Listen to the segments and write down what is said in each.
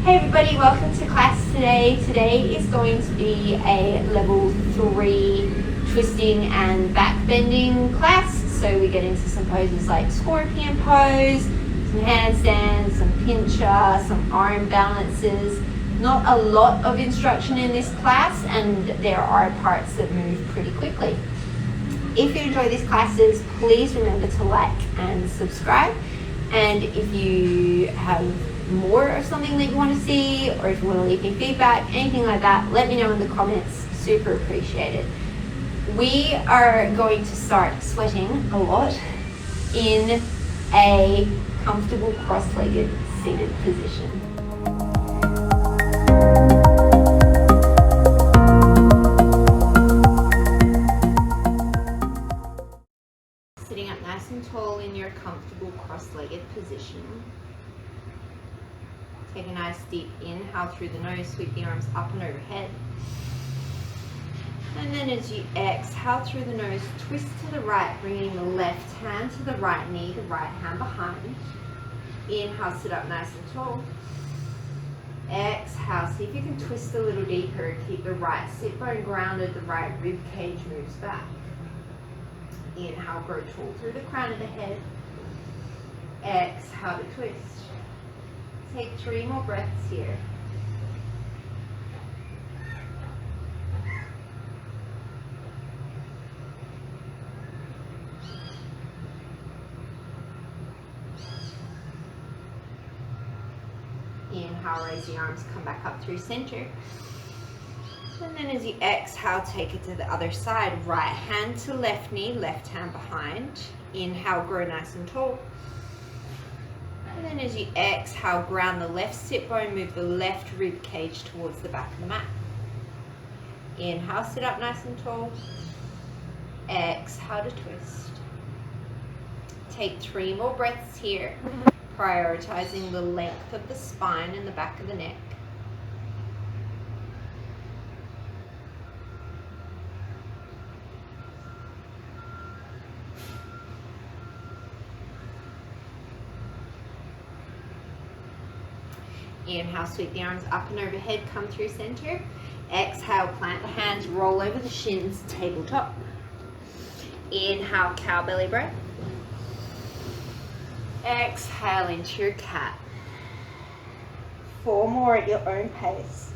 Hey everybody, welcome to class today. Today is going to be a level 3 twisting and back bending class. So we get into some poses like scorpion pose, some handstands, some pincher, some arm balances. Not a lot of instruction in this class, and there are parts that move pretty quickly. If you enjoy these classes, please remember to like and subscribe. And if you have more of something that you want to see, or if you want to leave me feedback, anything like that, let me know in the comments. Super appreciated. We are going to start sweating a lot in a comfortable cross-legged seated position. Sitting up nice and tall in your comfortable cross-legged position. Take a nice deep inhale through the nose, sweep the arms up and overhead. And then as you exhale through the nose, twist to the right, bringing the left hand to the right knee, the right hand behind. Inhale, sit up nice and tall. Exhale, see if you can twist a little deeper. Keep the right sit bone grounded, the right rib cage moves back. Inhale, grow tall through the crown of the head. Exhale to twist. Take 3 more breaths here. Inhale, raise the arms, come back up through center. And then as you exhale, take it to the other side. Right hand to left knee, left hand behind. Inhale, grow nice and tall. And then as you exhale, ground the left sit bone, move the left rib cage towards the back of the mat. Inhale, sit up nice and tall. Exhale to twist. Take 3 more breaths here, prioritizing the length of the spine and the back of the neck. Inhale, sweep the arms up and overhead, come through center. Exhale, plant the hands, roll over the shins, tabletop. Inhale, cow belly breath. Exhale into your cat. 4 more at your own pace.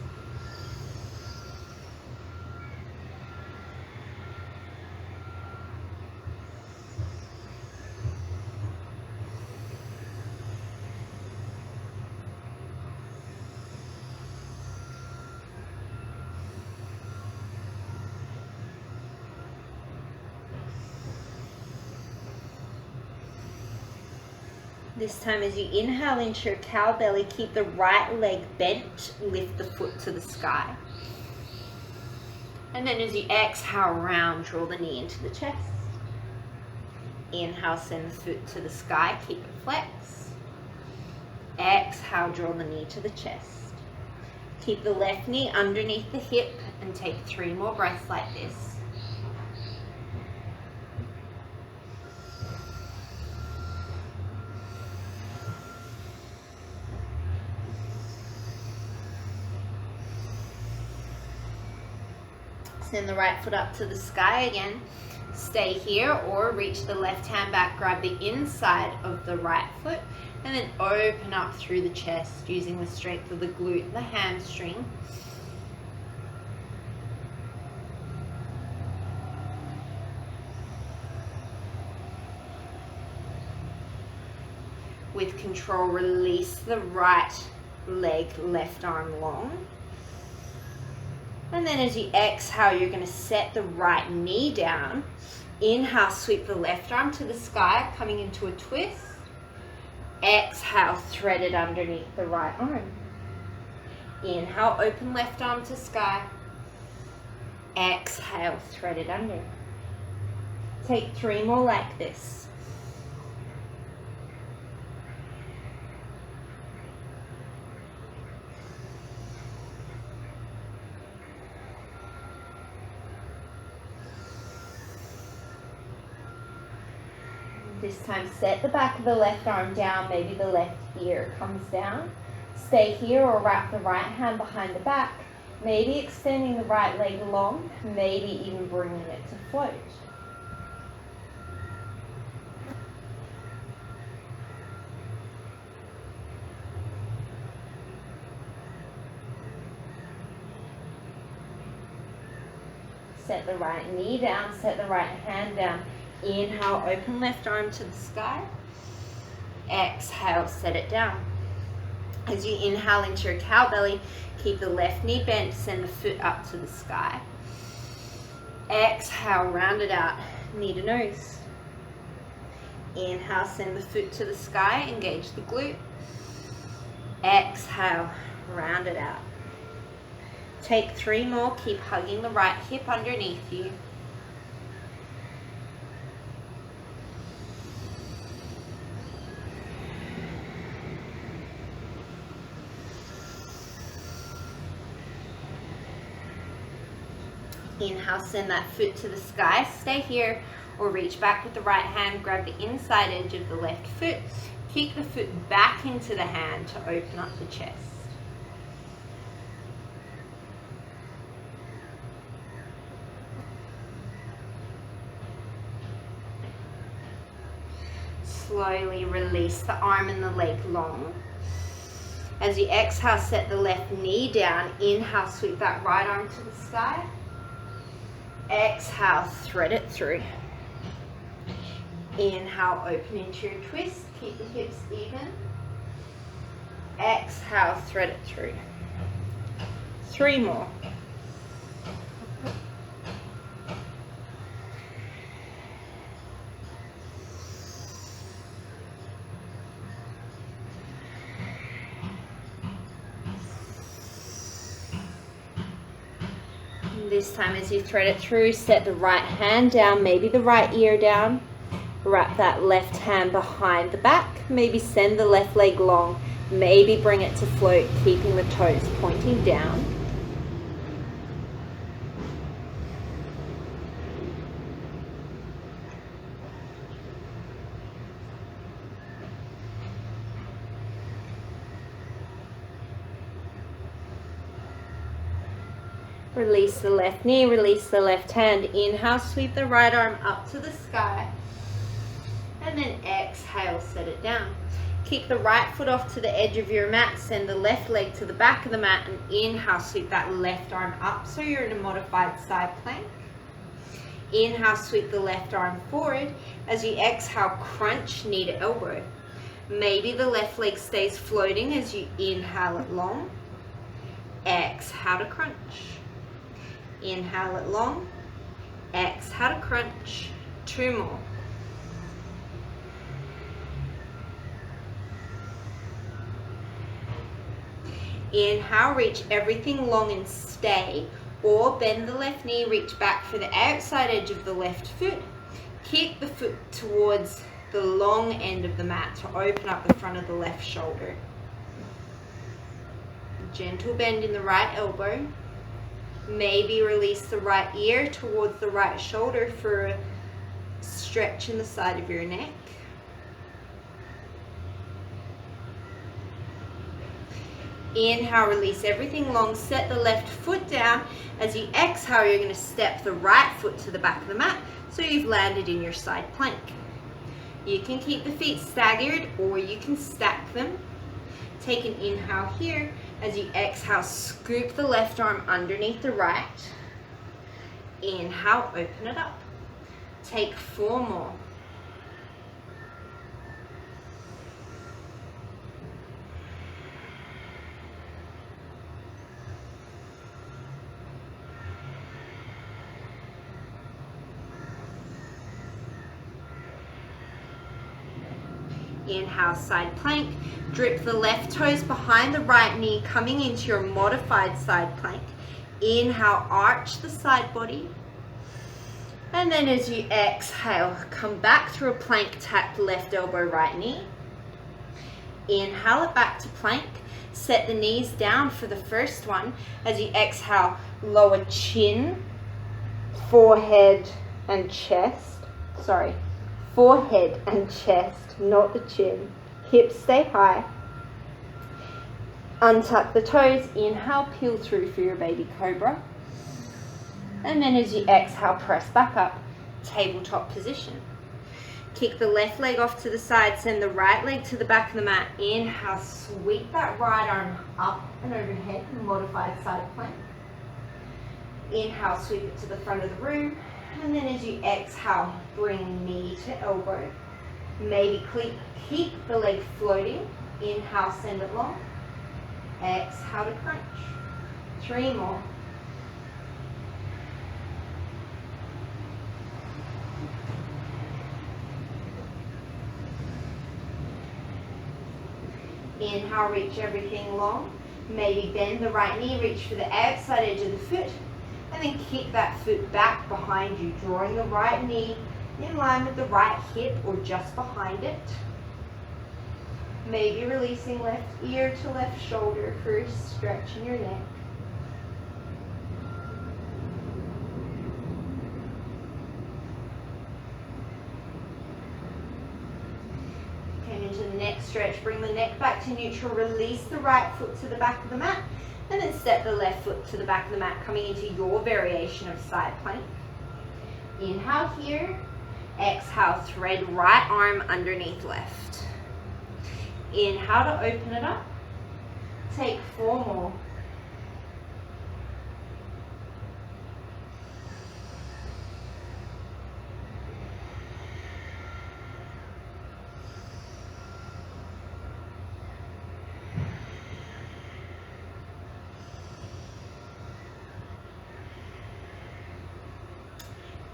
This time as you inhale into your cow belly, keep the right leg bent, lift the foot to the sky. And then as you exhale, round, draw the knee into the chest. Inhale, send the foot to the sky, keep it flex. Exhale, draw the knee to the chest. Keep the left knee underneath the hip and take 3 more breaths like this. Send the right foot up to the sky again. Stay here or reach the left hand back, grab the inside of the right foot, and then open up through the chest using the strength of the glute and the hamstring. With control, release the right leg, left arm long. And then as you exhale, you're going to set the right knee down. Inhale, sweep the left arm to the sky, coming into a twist. Exhale, thread it underneath the right arm. Inhale, open left arm to sky. Exhale, thread it under. Take 3 more like this. This time set the back of the left arm down, maybe the left ear comes down. Stay here or wrap the right hand behind the back, maybe extending the right leg long, maybe even bringing it to float. Set the right knee down, set the right hand down. Inhale, open left arm to the sky. Exhale, set it down. As you inhale into your cow belly, keep the left knee bent, send the foot up to the sky. Exhale, round it out, knee to nose. Inhale, send the foot to the sky, engage the glute. Exhale, round it out. Take 3 more, keep hugging the right hip underneath you. Inhale, send that foot to the sky, stay here, or reach back with the right hand, grab the inside edge of the left foot, kick the foot back into the hand to open up the chest. Slowly release the arm and the leg long. As you exhale, set the left knee down. Inhale, sweep that right arm to the sky. Exhale, thread it through. Inhale, open into your twist. Keep the hips even. Exhale, thread it through. 3 more. This time as you thread it through, set the right hand down, maybe the right ear down. Wrap that left hand behind the back. Maybe send the left leg long. Maybe bring it to float, keeping the toes pointing down. Release the left knee, release the left hand. Inhale, sweep the right arm up to the sky. And then exhale, set it down. Kick the right foot off to the edge of your mat. Send the left leg to the back of the mat. And inhale, sweep that left arm up so you're in a modified side plank. Inhale, sweep the left arm forward. As you exhale, crunch knee to elbow. Maybe the left leg stays floating as you inhale it long. Exhale to crunch. Inhale it long. Exhale to crunch. 2 more. Inhale, reach everything long and stay, or bend the left knee, reach back for the outside edge of the left foot. Kick the foot towards the long end of the mat to open up the front of the left shoulder. Gentle bend in the right elbow. Maybe release the right ear towards the right shoulder for a stretch in the side of your neck. Inhale, release everything long, set the left foot down. As you exhale, you're going to step the right foot to the back of the mat, so you've landed in your side plank. You can keep the feet staggered or you can stack them. Take an inhale here. As you exhale, scoop the left arm underneath the right. Inhale, open it up. Take 4 more. Inhale, side plank. Drip the left toes behind the right knee, coming into your modified side plank. Inhale, arch the side body. And then as you exhale, come back through a plank, tap left elbow, right knee. Inhale it back to plank. Set the knees down for the first one. As you exhale, lower chin, forehead and chest. Sorry, forehead and chest, not the chin. Hips stay high. Untuck the toes, inhale, peel through for your baby cobra. And then as you exhale, press back up, tabletop position. Kick the left leg off to the side, send the right leg to the back of the mat. Inhale, sweep that right arm up and overhead, modified side plank. Inhale, sweep it to the front of the room. And then as you exhale, bring knee to elbow. Maybe keep the leg floating. Inhale, send it long. Exhale to crunch. 3 more. Inhale, reach everything long. Maybe bend the right knee, reach for the outside edge of the foot, and then kick that foot back behind you, drawing the right knee in line with the right hip or just behind it. Maybe releasing left ear to left shoulder for a stretch in your neck. Came into the next stretch, bring the neck back to neutral, release the right foot to the back of the mat, and then step the left foot to the back of the mat, coming into your variation of side plank. Inhale here, exhale, thread right arm underneath left. Inhale to open it up. Take 4 more.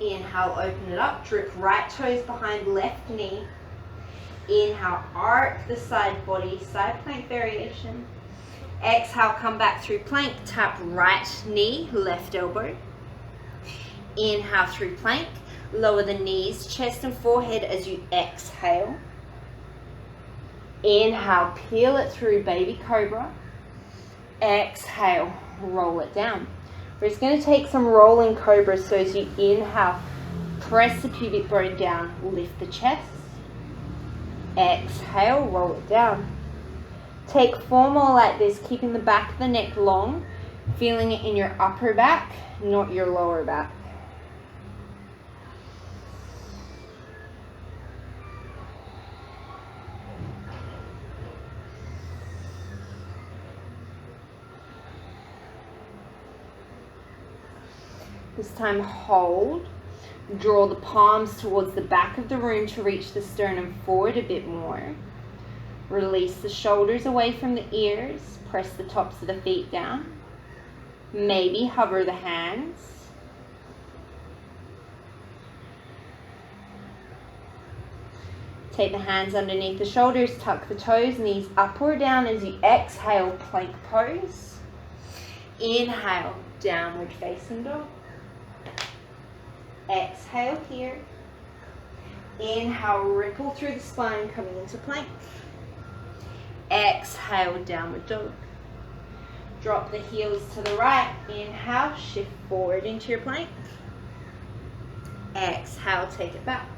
Inhale, open it up, drip right toes behind left knee. Inhale, arc the side body, side plank variation. Exhale, come back through plank, tap right knee, left elbow. Inhale through plank, lower the knees, chest and forehead as you exhale. Inhale, peel it through baby cobra. Exhale, roll it down. We're just going to take some rolling cobras, so as you inhale, press the pubic bone down, lift the chest. Exhale, roll it down. Take 4 more like this, keeping the back of the neck long, feeling it in your upper back, not your lower back. This time hold, draw the palms towards the back of the room to reach the sternum forward a bit more. Release the shoulders away from the ears, press the tops of the feet down. Maybe hover the hands. Take the hands underneath the shoulders, tuck the toes, knees up or down as you exhale, plank pose. Inhale, downward facing dog. Exhale here. Inhale, ripple through the spine, coming into plank. Exhale, downward dog. Drop the heels to the right. Inhale, shift forward into your plank. Exhale, take it back.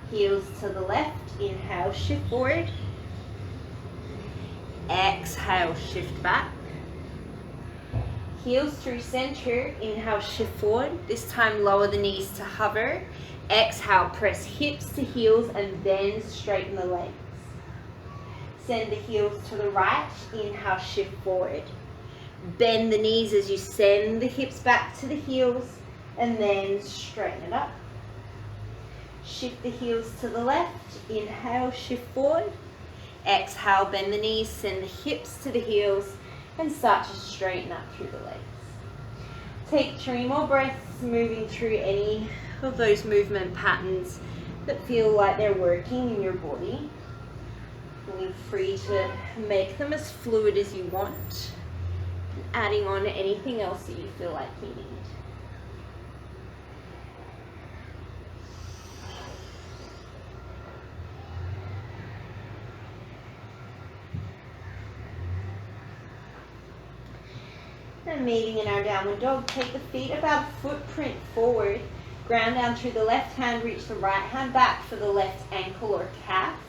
Heels to the left. Inhale, shift forward. Exhale, shift back. Heels through center. Inhale, shift forward. This time lower the knees to hover. Exhale, press hips to heels and then straighten the legs. Send the heels to the right. Inhale, shift forward. Bend the knees as you send the hips back to the heels and then straighten it up. Shift the heels to the left. Inhale, shift forward. Exhale, bend the knees, send the hips to the heels and start to straighten up through the legs. Take 3 more breaths, moving through any of those movement patterns that feel like they're working in your body. Feeling free to make them as fluid as you want, adding on anything else that you feel like you need. And meeting in our downward dog, take the feet about a footprint forward, ground down through the left hand, reach the right hand back for the left ankle or calf.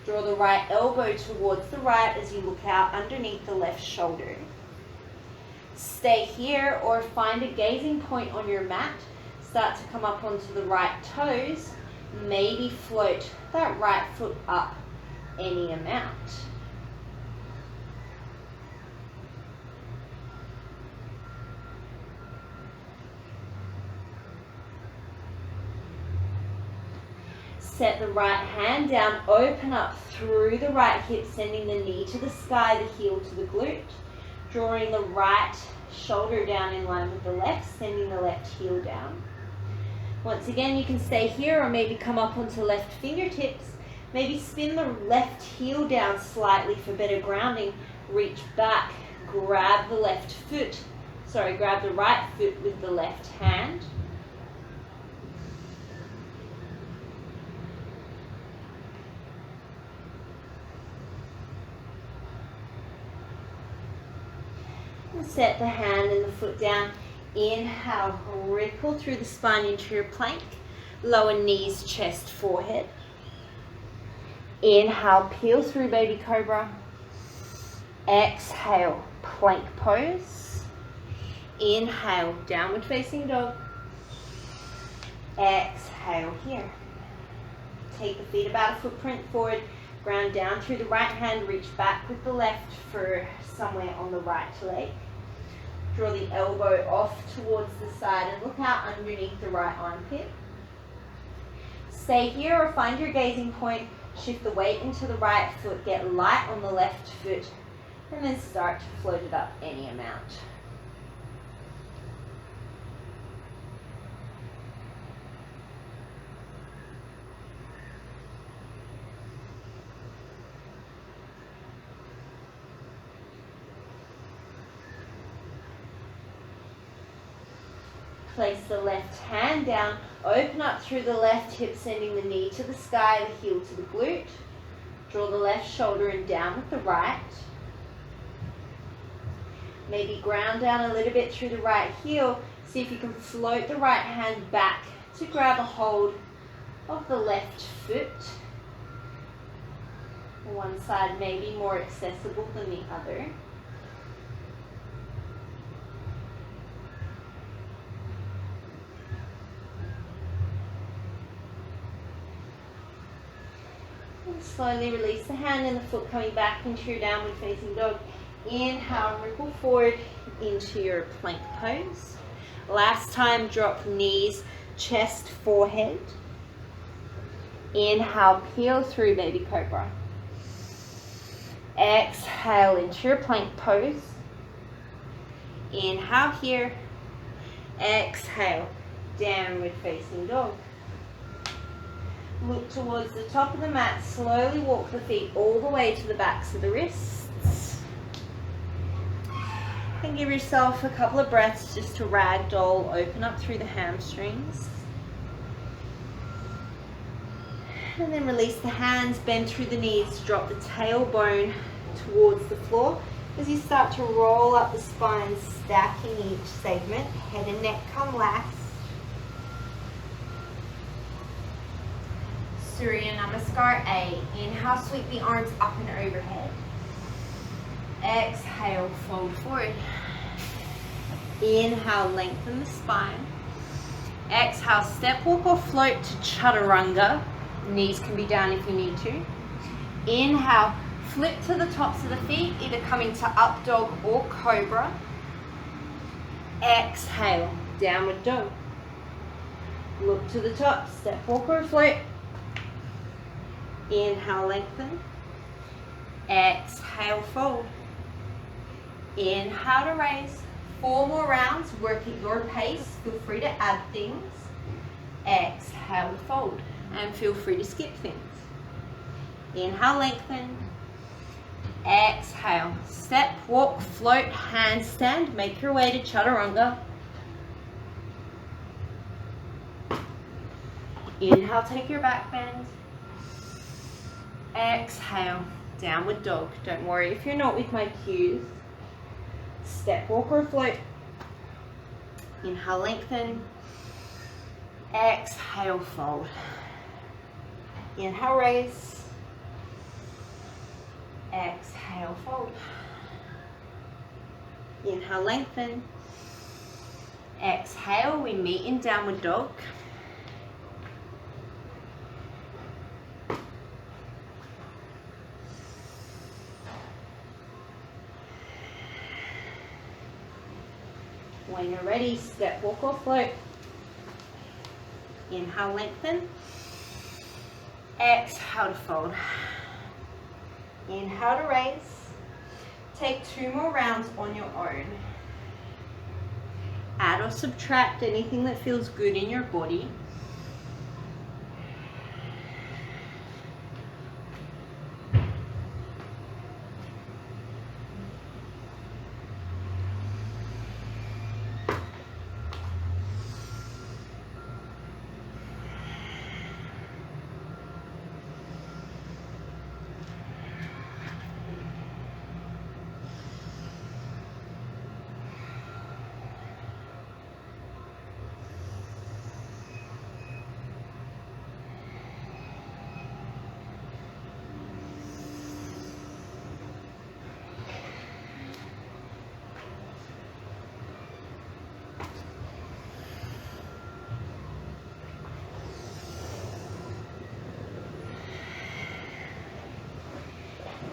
Draw the right elbow towards the right as you look out underneath the left shoulder. Stay here or find a gazing point on your mat. Start to come up onto the right toes. Maybe float that right foot up any amount. Set the right hand down, open up through the right hip, sending the knee to the sky, the heel to the glute. Drawing the right shoulder down in line with the left, sending the left heel down. Once again, you can stay here or maybe come up onto left fingertips. Maybe spin the left heel down slightly for better grounding. Reach back, grab the grab the right foot with the left hand. Set the hand and the foot down. Inhale, ripple through the spine into your plank. Lower knees, chest, forehead. Inhale, peel through baby cobra. Exhale, plank pose. Inhale, downward facing dog. Exhale here. Take the feet about a footprint forward. Ground down through the right hand. Reach back with the left for somewhere on the right leg. Draw the elbow off towards the side and look out underneath the right armpit. Stay here or find your gazing point. Shift the weight into the right foot. Get light on the left foot. And then start to float it up any amount. Place the left hand down, open up through the left hip, sending the knee to the sky, the heel to the glute. Draw the left shoulder and down with the right. Maybe ground down a little bit through the right heel. See if you can float the right hand back to grab a hold of the left foot. One side may be more accessible than the other. Slowly release the hand and the foot coming back into your downward facing dog. Inhale, ripple forward into your plank pose. Last time, drop knees, chest, forehead. Inhale, peel through baby cobra. Exhale into your plank pose. Inhale here. Exhale, downward facing dog. Look towards the top of the mat. Slowly walk the feet all the way to the backs of the wrists. And give yourself a couple of breaths just to ragdoll, open up through the hamstrings. And then release the hands, bend through the knees, drop the tailbone towards the floor. As you start to roll up the spine, stacking each segment, head and neck come last. Surya Namaskar A. Inhale, sweep the arms up and overhead. Exhale, fold forward. Inhale, lengthen the spine. Exhale, step, walk or float to chaturanga. Knees can be down if you need to. Inhale, flip to the tops of the feet, either coming to up dog or cobra. Exhale, downward dog. Look to the top, step, walk or float. Inhale, lengthen. Exhale, fold. Inhale to raise. 4 more rounds, work at your pace. Feel free to add things. Exhale to fold. And feel free to skip things. Inhale, lengthen. Exhale, step, walk, float, handstand. Make your way to chaturanga. Inhale, take your back bend. Exhale, downward dog. Don't worry if you're not with my cues. Step, walk or float. Inhale, lengthen. Exhale, fold. Inhale, raise. Exhale, fold. Inhale, lengthen. Exhale, we meet in downward dog. When you're ready, step, walk or float. Inhale, lengthen. Exhale to fold. Inhale to raise. Take 2 more rounds on your own. Add or subtract anything that feels good in your body.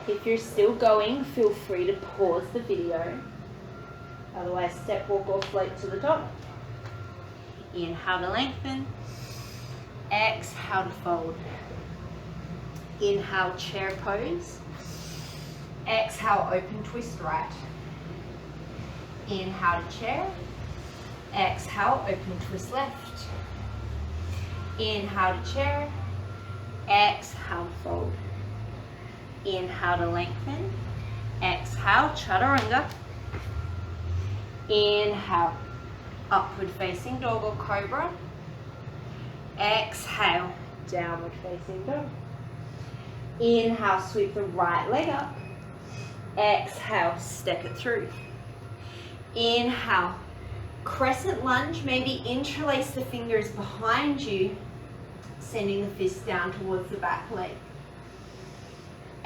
If you're still going, feel free to pause the video. Otherwise, step, walk or float to the top. Inhale to lengthen. Exhale to fold. Inhale, chair pose. Exhale, open twist right. Inhale to chair. Exhale, open twist left. Inhale to chair. Exhale, fold. Inhale to lengthen. Exhale, chaturanga. Inhale, upward facing dog or cobra. Exhale, downward facing dog. Inhale, sweep the right leg up. Exhale, step it through. Inhale, crescent lunge, maybe interlace the fingers behind you, sending the fist down towards the back leg.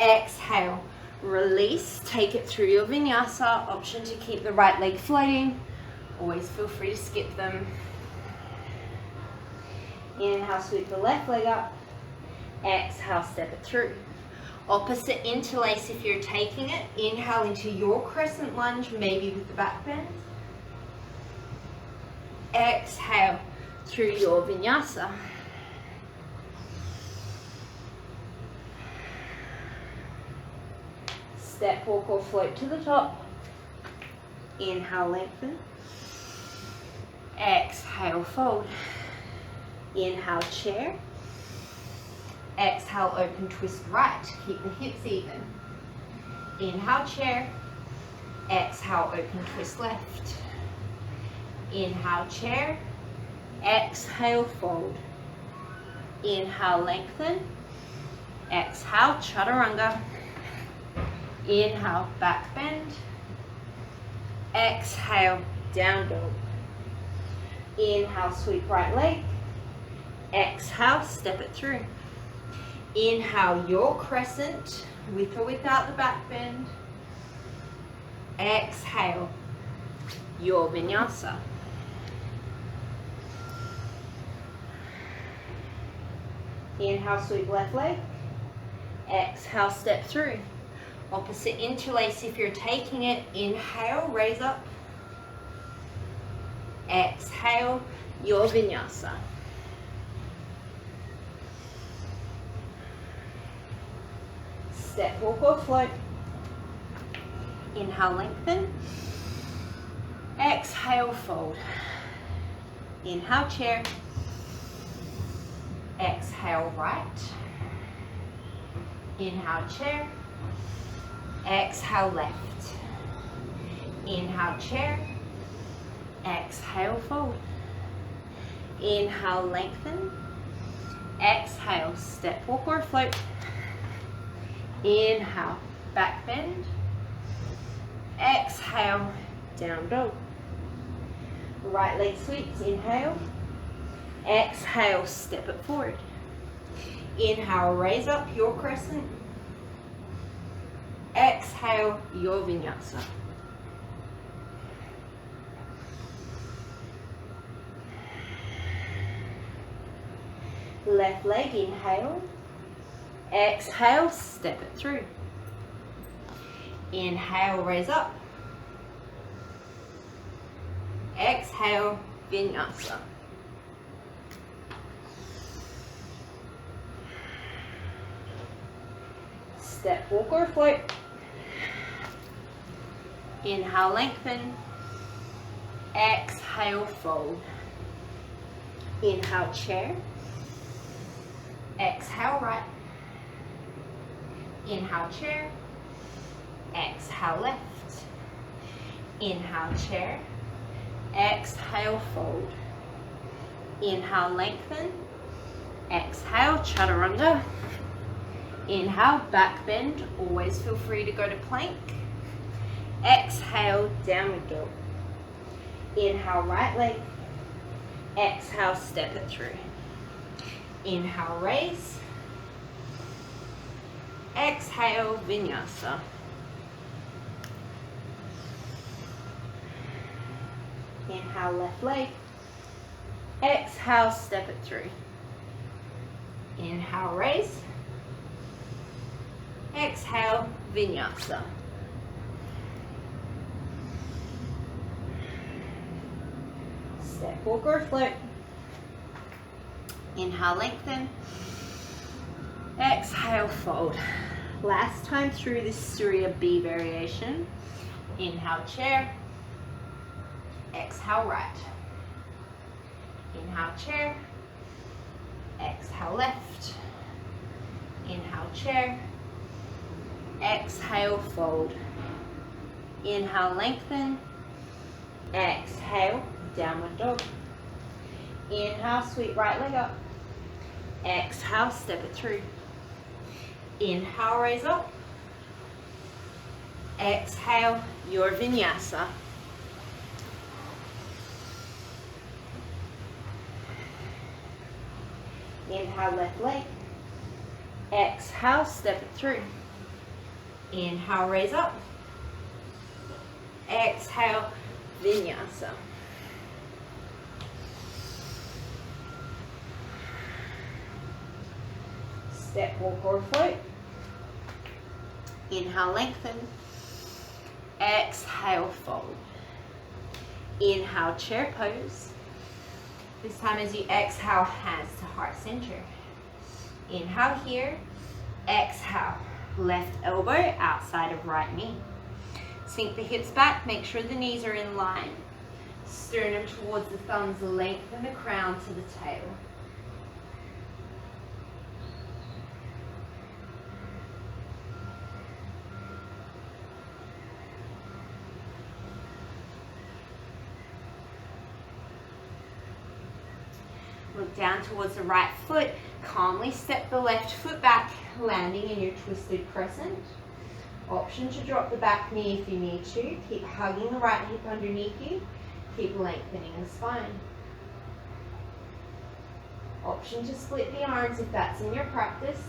Exhale, release, take it through your vinyasa. Option to keep the right leg floating. Always feel free to skip them. Inhale, sweep the left leg up. Exhale, step it through. Opposite interlace if you're taking it. Inhale into your crescent lunge, maybe with the back bend. Exhale through your vinyasa. Step, walk or float to the top. Inhale, lengthen. Exhale, fold. Inhale, chair. Exhale, open twist right. Keep the hips even. Inhale, chair. Exhale, open twist left. Inhale, chair. Exhale, fold. Inhale, lengthen. Exhale, chaturanga. Inhale, back bend. Exhale, down dog. Inhale, sweep right leg. Exhale, step it through. Inhale, your crescent, with or without the back bend. Exhale, your vinyasa. Inhale, sweep left leg. Exhale, step through. Opposite interlace if you're taking it. Inhale, raise up. Exhale, your vinyasa. Step, walk or float. Inhale, lengthen. Exhale, fold. Inhale, chair. Exhale, right. Inhale, chair. Exhale, left. Inhale, chair. Exhale, fold. Inhale, lengthen. Exhale, step, walk or float. Inhale, back bend. Exhale, down dog. Right leg sweeps, inhale. Exhale, step it forward. Inhale, raise up your crescent. Exhale your vinyasa. Left leg, inhale. Exhale, step it through. Inhale, raise up. Exhale, vinyasa. Step, walk or float. Inhale, lengthen. Exhale, fold. Inhale, chair. Exhale, right. Inhale, chair. Exhale, left. Inhale, chair. Exhale, fold. Inhale, lengthen. Exhale, chaturanga. Inhale, back bend. Always feel free to go to plank. Exhale, downward dog. Inhale, right leg. Exhale, step it through. Inhale, raise. Exhale, vinyasa. Inhale, left leg. Exhale, step it through. Inhale, raise. Exhale, vinyasa. Step, walk or float. Inhale, lengthen. Exhale, fold. Last time through this Surya B variation. Inhale, chair. Exhale, right. Inhale, chair. Exhale, left. Inhale, chair. Exhale, fold. Inhale, lengthen. Exhale, downward dog. Inhale, sweep right leg up. Exhale, step it through. Inhale, raise up. Exhale, your vinyasa. Inhale, left leg. Exhale, step it through. Inhale, raise up. Exhale, vinyasa. Step, walk or float. Inhale, lengthen. Exhale, fold. Inhale, chair pose. This time as you exhale, hands to heart center. Inhale here. Exhale, left elbow outside of right knee. Sink the hips back, make sure the knees are in line. Sternum towards the thumbs, lengthen the crown to the tail. Look down towards the right foot. Calmly step the left foot back, landing in your twisted crescent. Option to drop the back knee if you need to. Keep hugging the right hip underneath you. Keep lengthening the spine. Option to split the arms if that's in your practice.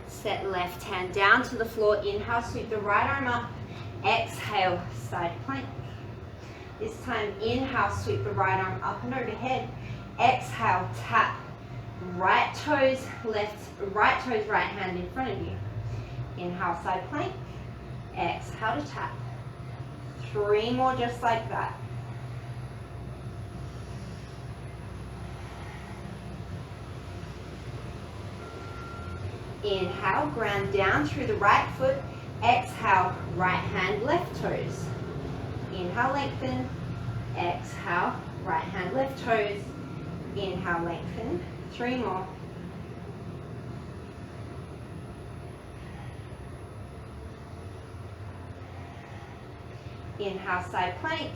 Set left hand down to the floor. Inhale, sweep the right arm up. Exhale, side plank. This time, inhale, sweep the right arm up and overhead. Exhale, tap. Right toes, right hand in front of you. Inhale, side plank. Exhale to tap. 3 more just like that. Inhale, ground down through the right foot. Exhale, right hand, left toes. Inhale, lengthen. Exhale, right hand, left toes. Inhale, lengthen. 3 more. Inhale, side plank.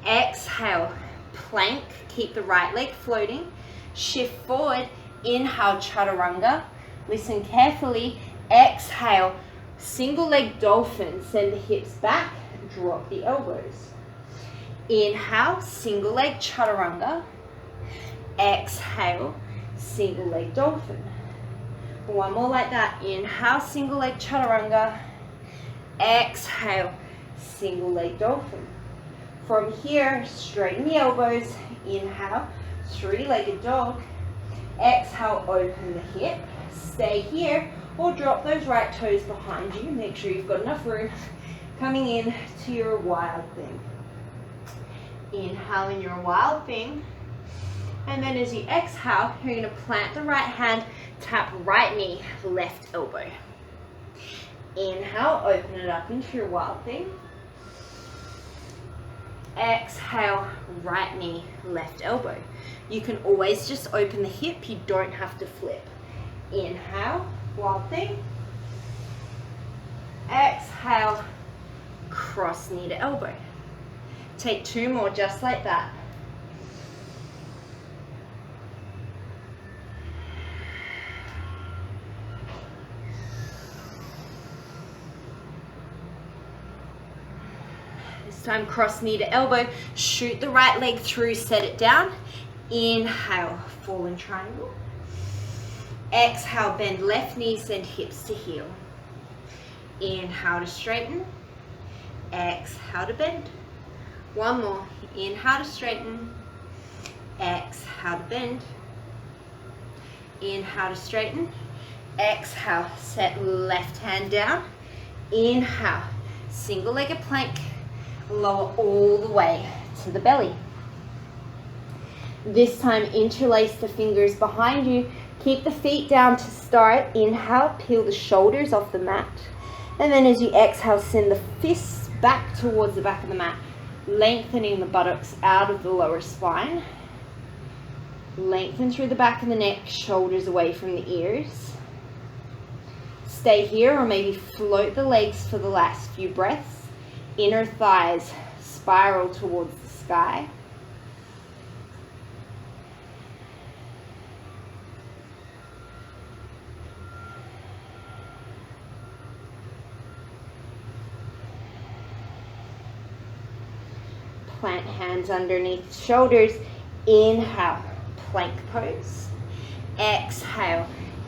Exhale, plank. Keep the right leg floating. Shift forward. Inhale, chaturanga. Listen carefully. Exhale, Single leg dolphin, send the hips back, drop the elbows. Inhale, single leg chaturanga. Exhale, single leg dolphin. One more like that. Inhale, single leg chaturanga. Exhale, single leg dolphin. From here, straighten the elbows. Inhale, three-legged dog. Exhale, open the hip. Stay here or drop those right toes behind you. Make sure you've got enough room coming in to your wild thing. Inhale in your wild thing. And then as you exhale, you're going to plant the right hand, tap right knee, left elbow. Inhale, open it up into your wild thing. Exhale, right knee, left elbow. You can always just open the hip, you don't have to flip. Inhale, wild thing. Exhale, cross knee to elbow. Take two more just like that. This time, cross knee to elbow, shoot the right leg through, set it down. Inhale, fallen triangle. Exhale, bend left knee, send hips to heel. Inhale to straighten. Exhale to bend. One more. Inhale to straighten. Exhale to bend. Inhale to straighten. Exhale, set left hand down. Inhale, single-legged plank. Lower all the way to the belly. This time, interlace the fingers behind you. Keep the feet down to start. Inhale, peel the shoulders off the mat. And then as you exhale, send the fists back towards the back of the mat, lengthening the buttocks out of the lower spine. Lengthen through the back of the neck, shoulders away from the ears. Stay here or maybe float the legs for the last few breaths. Inner thighs spiral towards the sky. Plant hands underneath shoulders. Inhale, plank pose. Exhale,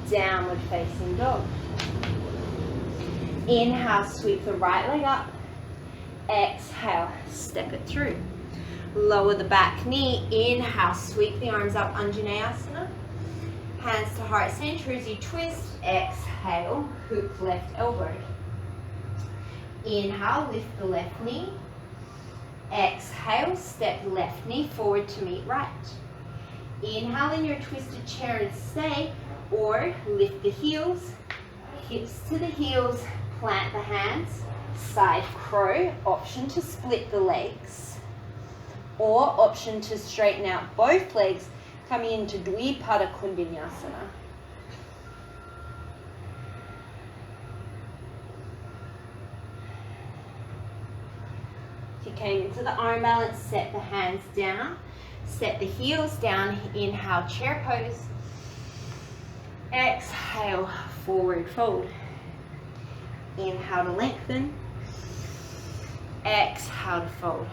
downward facing dog. Inhale, sweep the right leg up. Exhale, step it through. Lower the back knee. Inhale, sweep the arms up, Anjaneyasana. Hands to heart center as you twist. Exhale, hook left elbow. Inhale, lift the left knee. Exhale, step left knee forward to meet right. Inhale in your twisted chair and stay, or lift the heels, hips to the heels, plant the hands, side crow, option to split the legs, or option to straighten out both legs, coming into Dvipada Kundinyasana. If you came into the arm balance, set the hands down, set the heels down. Inhale, chair pose. Exhale, forward fold. Inhale to lengthen. Exhale to fold.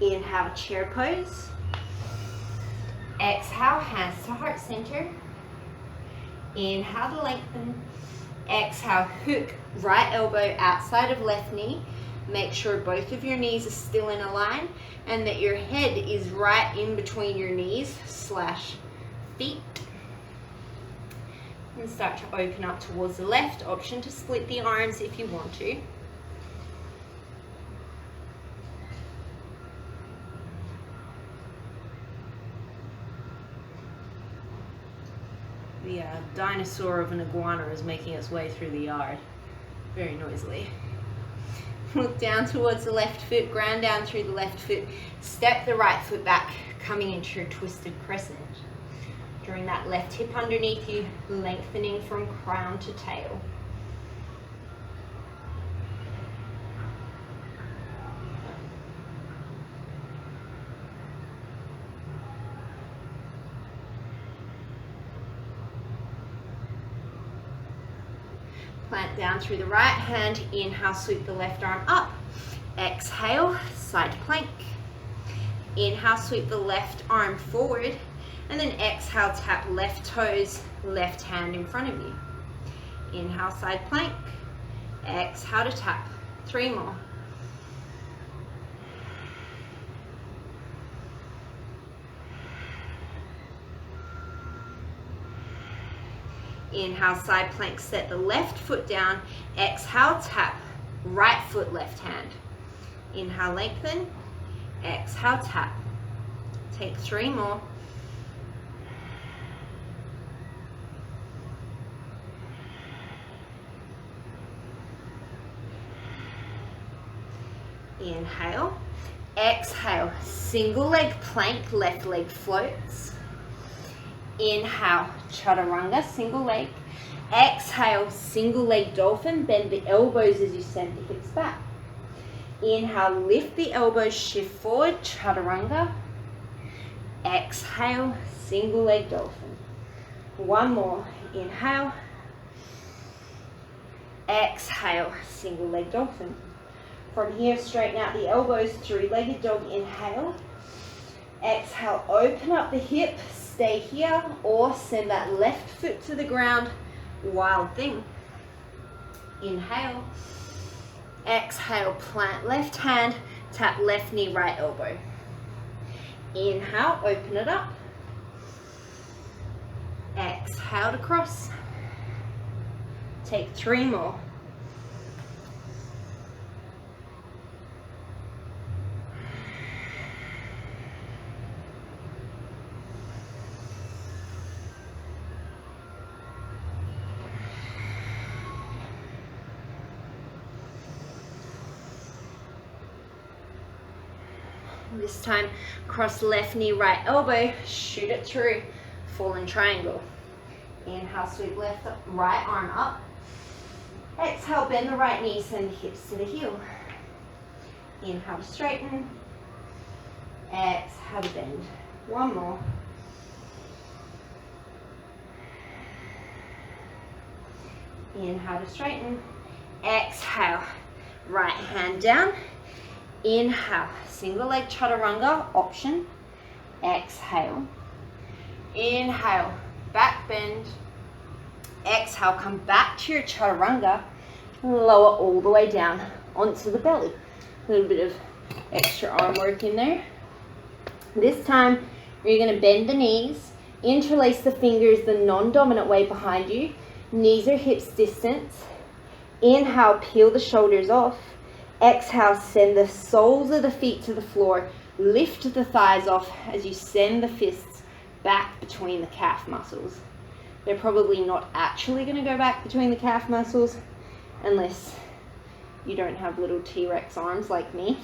Inhale, chair pose. Exhale, hands to heart center. Inhale to lengthen. Exhale, hook right elbow outside of left knee. Make sure both of your knees are still in a line and that your head is right in between your knees / feet. And start to open up towards the left. Option to split the arms if you want to. The dinosaur of an iguana is making its way through the yard very noisily. Look down towards the left foot, ground down through the left foot, step the right foot back, coming into your twisted crescent. Drawing that left hip underneath you, lengthening from crown to tail. Plant down through the right hand. Inhale, sweep the left arm up. Exhale, side plank. Inhale, sweep the left arm forward. And then exhale, tap left toes, left hand in front of you. Inhale, side plank. Exhale to tap. 3 more. Inhale, side plank, set the left foot down. Exhale, tap right foot, left hand. Inhale, lengthen. Exhale, tap. Take 3 more. Inhale. Exhale, single leg plank, left leg floats. Inhale, chaturanga, single leg. Exhale, single leg dolphin, bend the elbows as you send the hips back. Inhale, lift the elbows, shift forward, chaturanga. Exhale, single leg dolphin. 1 more, inhale. Exhale, single leg dolphin. From here, straighten out the elbows, 3-legged dog, inhale. Exhale, open up the hip, stay here, or send that left foot to the ground, wild thing. Inhale. Exhale, plant left hand, tap left knee, right elbow. Inhale, open it up. Exhale to cross. Take 3 more. This time, cross left knee, right elbow, shoot it through, fallen triangle. Inhale, sweep left, right arm up. Exhale, bend the right knee, send the hips to the heel. Inhale to straighten. Exhale to bend. 1 more. Inhale to straighten. Exhale, right hand down. Inhale, single leg chaturanga, option. Exhale. Inhale, back bend. Exhale, come back to your chaturanga. Lower all the way down onto the belly. A little bit of extra arm work in there. This time, you're going to bend the knees, interlace the fingers the non-dominant way behind you. Knees or hips distance. Inhale, peel the shoulders off. Exhale, send the soles of the feet to the floor. Lift the thighs off as you send the fists back between the calf muscles. They're probably not actually going to go back between the calf muscles unless you don't have little T-Rex arms like me.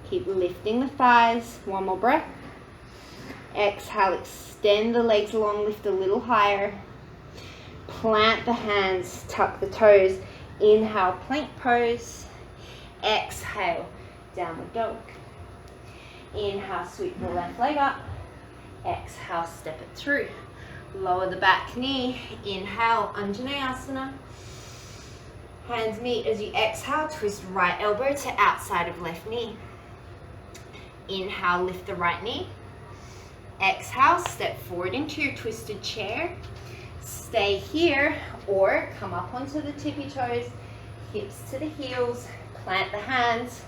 Keep lifting the thighs. 1 more breath. Exhale, extend the legs long, lift a little higher. Plant the hands, tuck the toes. Inhale, plank pose. Exhale, downward dog. Inhale, sweep the left leg up. Exhale, step it through. Lower the back knee. Inhale, Anjaneyasana. Hands meet as you exhale, twist right elbow to outside of left knee. Inhale, lift the right knee. Exhale, step forward into your twisted chair. Stay here or come up onto the tippy toes, hips to the heels, plant the hands,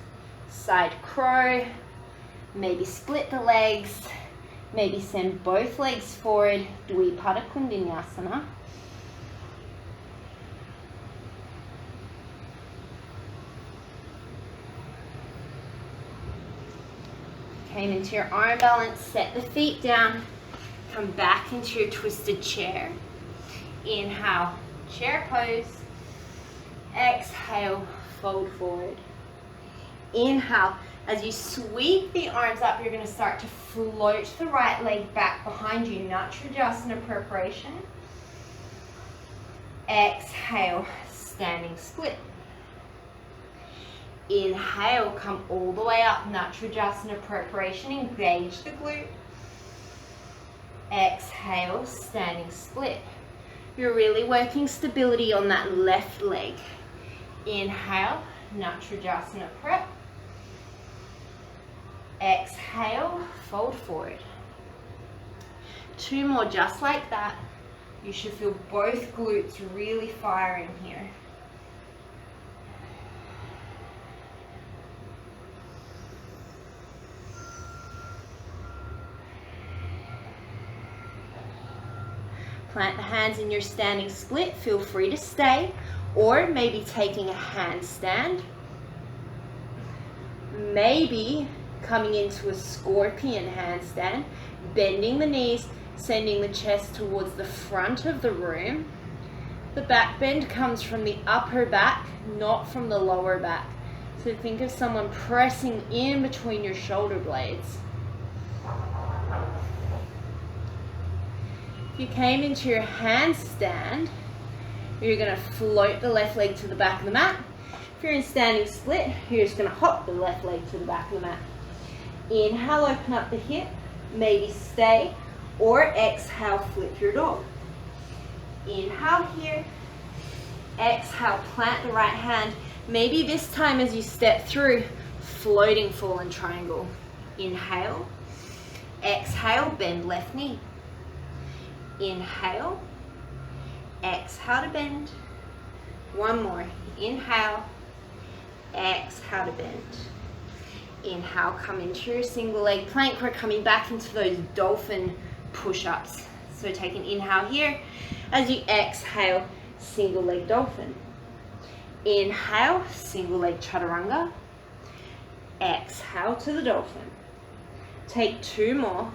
side crow, maybe split the legs, maybe send both legs forward, Dvipada Kundinyasana. Came into your arm balance, set the feet down, come back into your twisted chair. Inhale, chair pose. Exhale, fold forward. Inhale, as you sweep the arms up, you're going to start to float the right leg back behind you, Natrajasana preparation. Exhale, standing split. Inhale, come all the way up, Natrajasana preparation, engage the glute. Exhale, standing split. You're really working stability on that left leg. Inhale, Natrajasana prep. Exhale, fold forward. 2 more just like that. You should feel both glutes really firing here. Plant the hands in your standing split. Feel free to stay, or maybe taking a handstand. Maybe coming into a scorpion handstand, bending the knees, sending the chest towards the front of the room. The back bend comes from the upper back, not from the lower back. So think of someone pressing in between your shoulder blades. If you came into your handstand, you're going to float the left leg to the back of the mat. If you're in standing split, you're just going to hop the left leg to the back of the mat. Inhale, open up the hip, maybe stay, or exhale, flip your dog. Inhale here, exhale, plant the right hand. Maybe this time as you step through, floating fallen triangle. Inhale, exhale, bend left knee. Inhale, exhale to bend. One more, inhale, exhale to bend. Inhale, come into your single leg plank. We're coming back into those dolphin push-ups. So take an inhale here. As you exhale, single leg dolphin. Inhale, single leg chaturanga. Exhale to the dolphin. Take 2 more.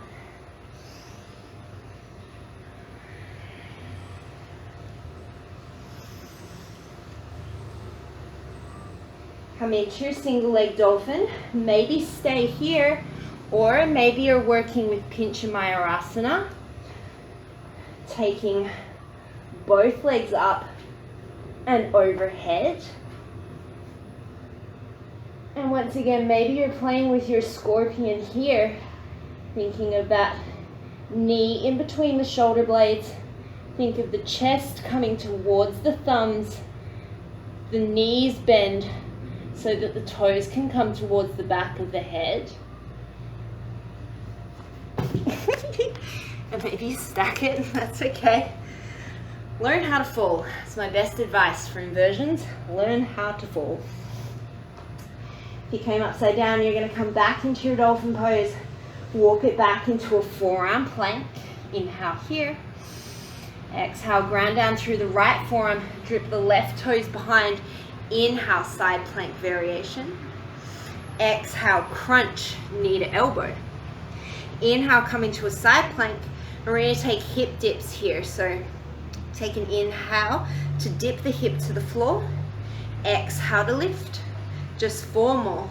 Come into your single leg dolphin. Maybe stay here, or maybe you're working with Pincha Mayurasana. Taking both legs up and overhead. And once again, maybe you're playing with your scorpion here, thinking of that knee in between the shoulder blades. Think of the chest coming towards the thumbs, the knees bend so that the toes can come towards the back of the head. And maybe stack it, that's okay. Learn how to fall. It's my best advice for inversions. Learn how to fall. If you came upside down, you're going to come back into your dolphin pose. Walk it back into a forearm plank. Inhale here. Exhale, ground down through the right forearm. Drip the left toes behind. Inhale, side plank variation. Exhale, crunch, knee to elbow. Inhale, come into a side plank. We're going to take hip dips here. So take an inhale to dip the hip to the floor. Exhale to lift. Just 4 more.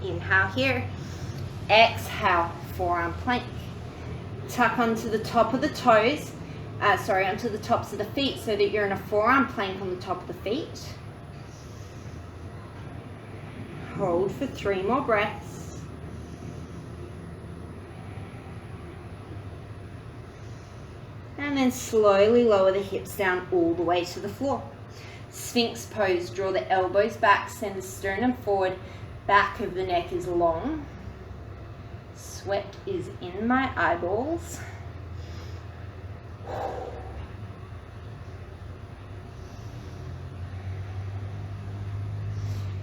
Inhale here. Exhale, forearm plank. Tuck onto the top of the toes. Onto the tops of the feet so that you're in a forearm plank on the top of the feet. Hold for 3 more breaths. And then slowly lower the hips down all the way to the floor. Sphinx pose, draw the elbows back, send the sternum forward, back of the neck is long. Sweat is in my eyeballs.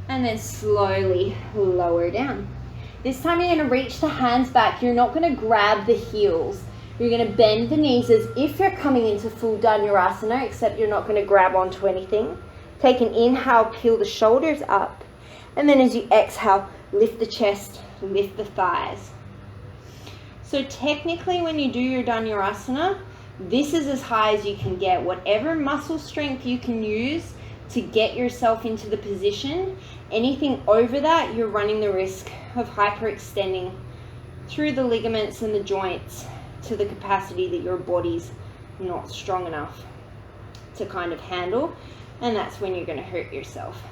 And then slowly lower down. This time you're going to reach the hands back. You're not going to grab the heels. You're going to bend the knees as if you're coming into full Dhanurasana, except you're not going to grab onto anything. Take an inhale, peel the shoulders up. And then as you exhale, lift the chest, lift the thighs. So technically when you do your Dhanurasana, this is as high as you can get. Whatever muscle strength you can use to get yourself into the position, anything over that, you're running the risk of hyperextending through the ligaments and the joints to the capacity that your body's not strong enough to kind of handle, and that's when you're going to hurt yourself.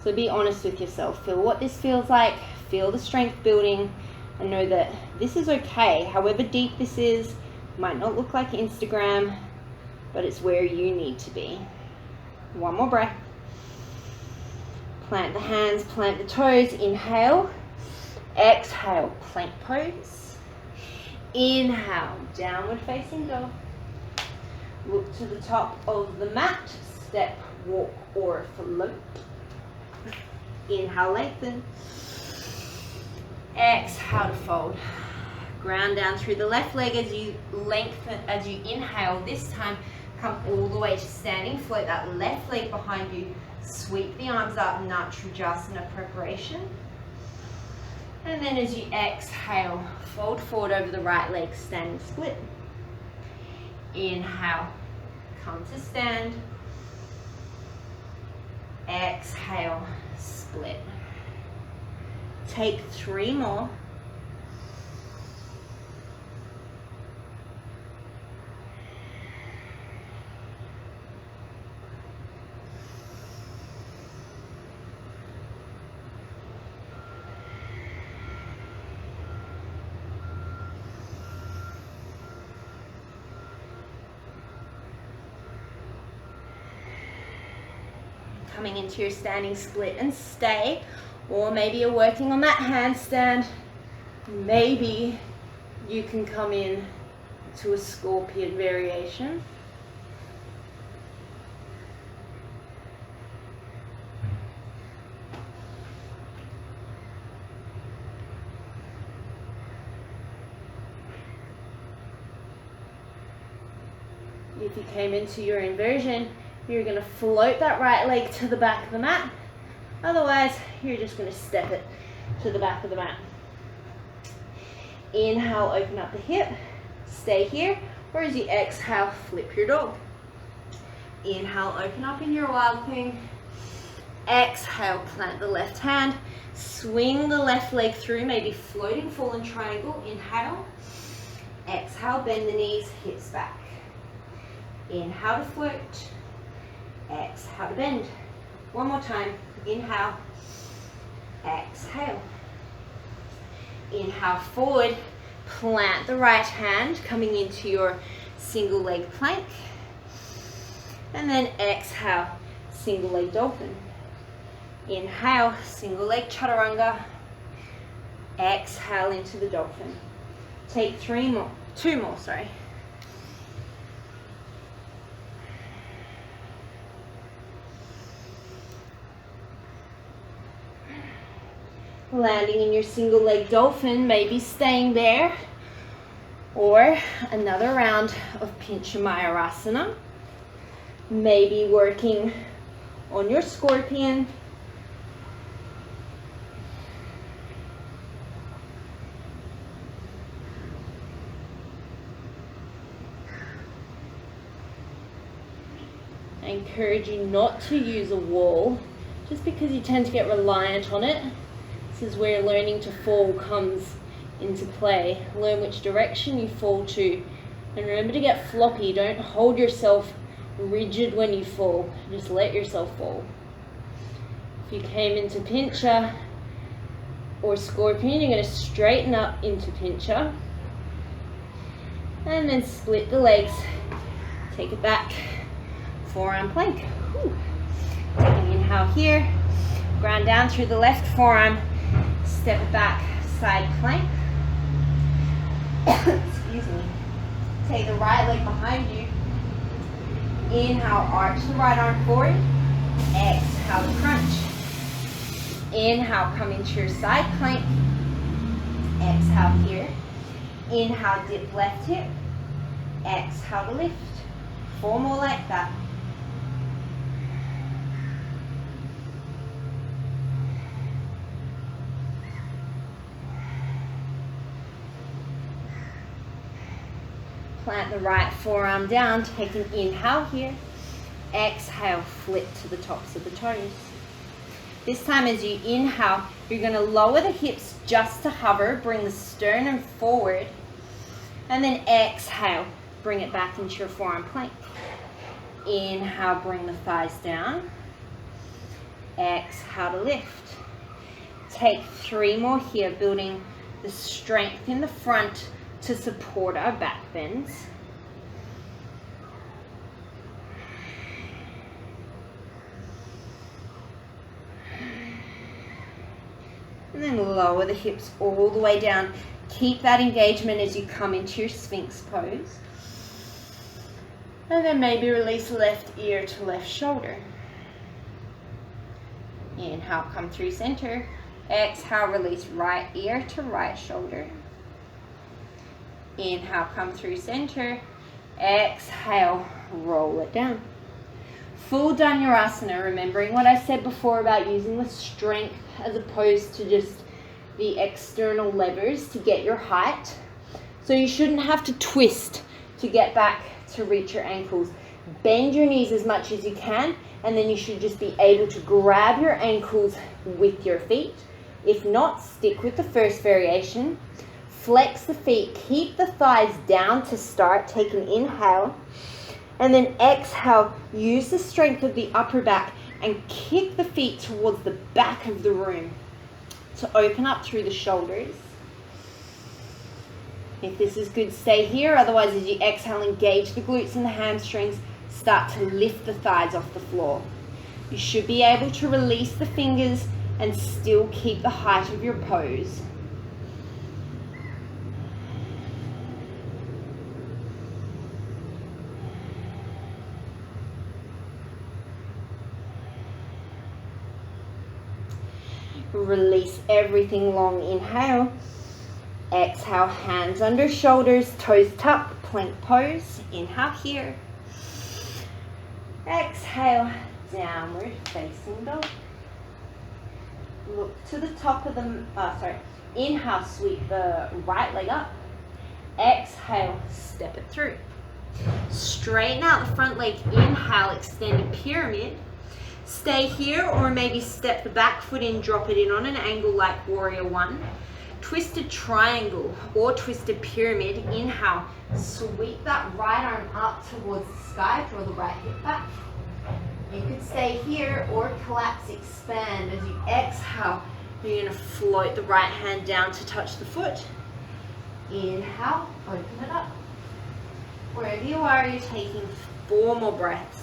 So be honest with yourself. Feel what this feels like, feel the strength building, and know that this is okay. However deep this is, might not look like Instagram, but it's where you need to be. One more breath. Plant the hands, plant the toes, inhale. Exhale, plank pose. Inhale, downward facing dog. Look to the top of the mat, step, walk, or float. Inhale, lengthen. Exhale to fold. Ground down through the left leg as you lengthen, as you inhale. This time, come all the way to standing. Float that left leg behind you. Sweep the arms up, Natrajasana preparation. And then as you exhale, fold forward over the right leg, standing split. Inhale, come to stand. Exhale, split. Take 3 more. Coming into your standing split and stay, or maybe you're working on that handstand. Maybe you can come in to a scorpion variation. If you came into your inversion, you're going to float that right leg to the back of the mat. Otherwise, you're just going to step it to the back of the mat. Inhale, open up the hip. Stay here. Or as you exhale, flip your dog. Inhale, open up in your wild queen. Exhale, plant the left hand. Swing the left leg through, maybe floating fallen triangle. Inhale. Exhale, bend the knees, hips back. Inhale to float. Exhale to bend. One more time. Inhale. Exhale. Inhale forward. Plant the right hand, coming into your single leg plank. And then exhale, single leg dolphin. Inhale, single leg chaturanga. Exhale into the dolphin. Take 2 more, sorry. Landing in your single leg dolphin, maybe staying there, or another round of Pincha Mayurasana. Maybe working on your scorpion. I encourage you not to use a wall just because you tend to get reliant on it. This is where learning to fall comes into play. Learn which direction you fall to. And remember to get floppy. Don't hold yourself rigid when you fall. Just let yourself fall. If you came into Pincha or Scorpion, you're going to straighten up into Pincha. And then split the legs. Take it back. Forearm plank. Whew. Take an inhale here. Ground down through the left forearm. Step it back, side plank. Excuse me. Take the right leg behind you. Inhale, arch the right arm forward. Exhale to crunch. Inhale, come into your side plank. Exhale here. Inhale, dip left hip. Exhale to lift. 4 more like that. Plant the right forearm down, take an inhale here. Exhale, flip to the tops of the toes. This time as you inhale, you're going to lower the hips just to hover, bring the sternum forward, and then exhale, bring it back into your forearm plank. Inhale, bring the thighs down. Exhale to lift. Take 3 more here, building the strength in the front to support our back bends. And then lower the hips all the way down. Keep that engagement as you come into your Sphinx pose. And then maybe release left ear to left shoulder. Inhale, come through center. Exhale, release right ear to right shoulder. Inhale, come through center. Exhale, roll it down. Full Dhanurasana, remembering what I said before about using the strength as opposed to just the external levers to get your height. So you shouldn't have to twist to get back to reach your ankles. Bend your knees as much as you can, and then you should just be able to grab your ankles with your feet. If not, stick with the first variation. Flex the feet, keep the thighs down to start, take an inhale. And then exhale, use the strength of the upper back and kick the feet towards the back of the room to open up through the shoulders. If this is good, stay here. Otherwise, as you exhale, engage the glutes and the hamstrings. Start to lift the thighs off the floor. You should be able to release the fingers and still keep the height of your pose. Release everything long. Inhale. Exhale, hands under shoulders, toes tucked, plank pose. Inhale here. Exhale, downward facing dog. Look to the top of the, inhale, sweep the right leg up. Exhale, step it through. Straighten out the front leg. Inhale, extended pyramid. Stay here, or maybe step the back foot in, drop it in on an angle like warrior one. Twisted triangle or twisted pyramid. Inhale, sweep that right arm up towards the sky, draw the right hip back. You could stay here or collapse, expand. As you exhale, you're going to float the right hand down to touch the foot. Inhale, open it up. Wherever you are, you're taking 4 more breaths.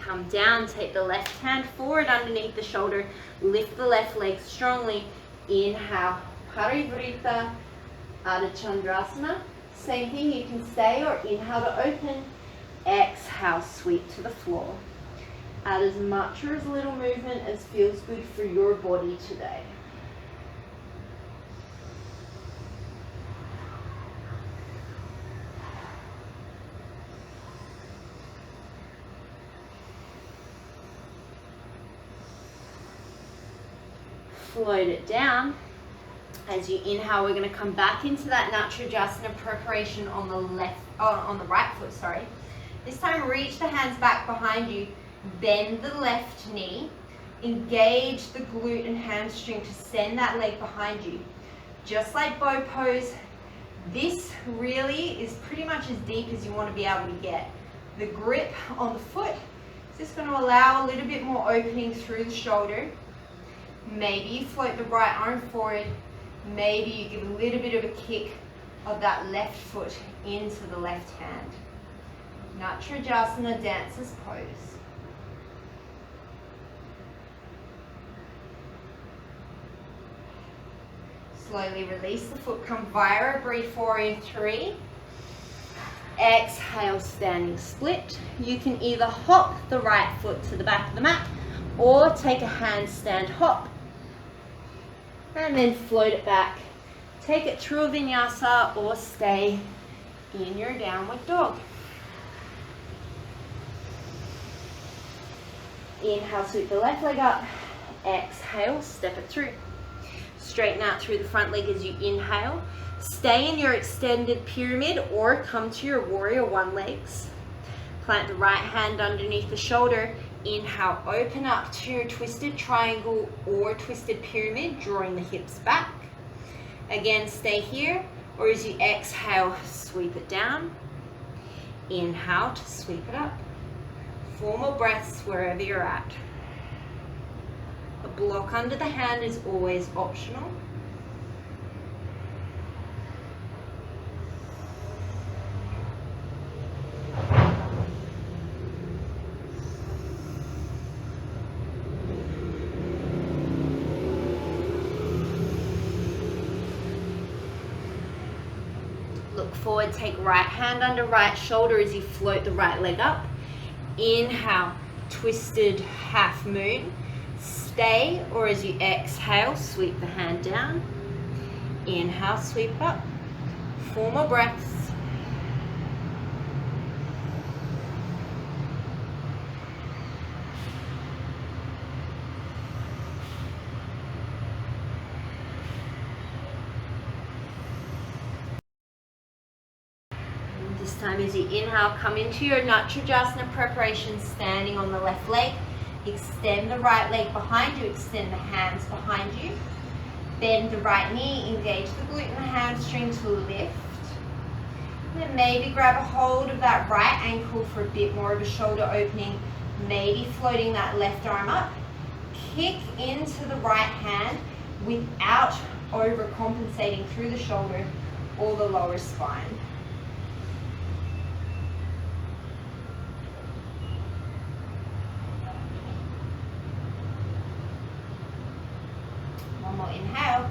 Come down, take the left hand forward underneath the shoulder, lift the left leg strongly. Inhale, Parivrita, Adho Chandrasana. Same thing, you can stay or inhale to open. Exhale, sweep to the floor. Add as much or as little movement as feels good for your body today. Float it down. As you inhale, we're going to come back into that Natrajasana preparation on the right foot, sorry. This time reach the hands back behind you, bend the left knee, engage the glute and hamstring to send that leg behind you. Just like bow pose, this really is pretty much as deep as you want to be able to get. The grip on the foot is just going to allow a little bit more opening through the shoulder. Maybe you float the right arm forward. Maybe you give a little bit of a kick of that left foot into the left hand. Natrajasana, dancer's pose. Slowly release the foot, come via a breathe, warrior 3. Exhale, standing split. You can either hop the right foot to the back of the mat or take a handstand hop. And then float it back. Take it through a vinyasa or stay in your downward dog. Inhale, sweep the left leg up. Exhale, step it through. Straighten out through the front leg as you inhale. Stay in your extended pyramid or come to your warrior one legs. Plant the right hand underneath the shoulder. Inhale, open up to your twisted triangle or twisted pyramid, drawing the hips back. Again, stay here, or as you exhale, sweep it down. Inhale to sweep it up. 4 more breaths wherever you're at. A block under the hand is always optional. Look forward, take right hand under right shoulder as you float the right leg up. Inhale, twisted half moon. Stay, or as you exhale, sweep the hand down. Inhale, sweep up. 4 more breaths. This time as you inhale, come into your Natrajasana preparation, standing on the left leg. Extend the right leg behind you, extend the hands behind you. Bend the right knee, engage the glute and the hamstring to lift. Then maybe grab a hold of that right ankle for a bit more of a shoulder opening. Maybe floating that left arm up. Kick into the right hand without overcompensating through the shoulder or the lower spine. One more inhale.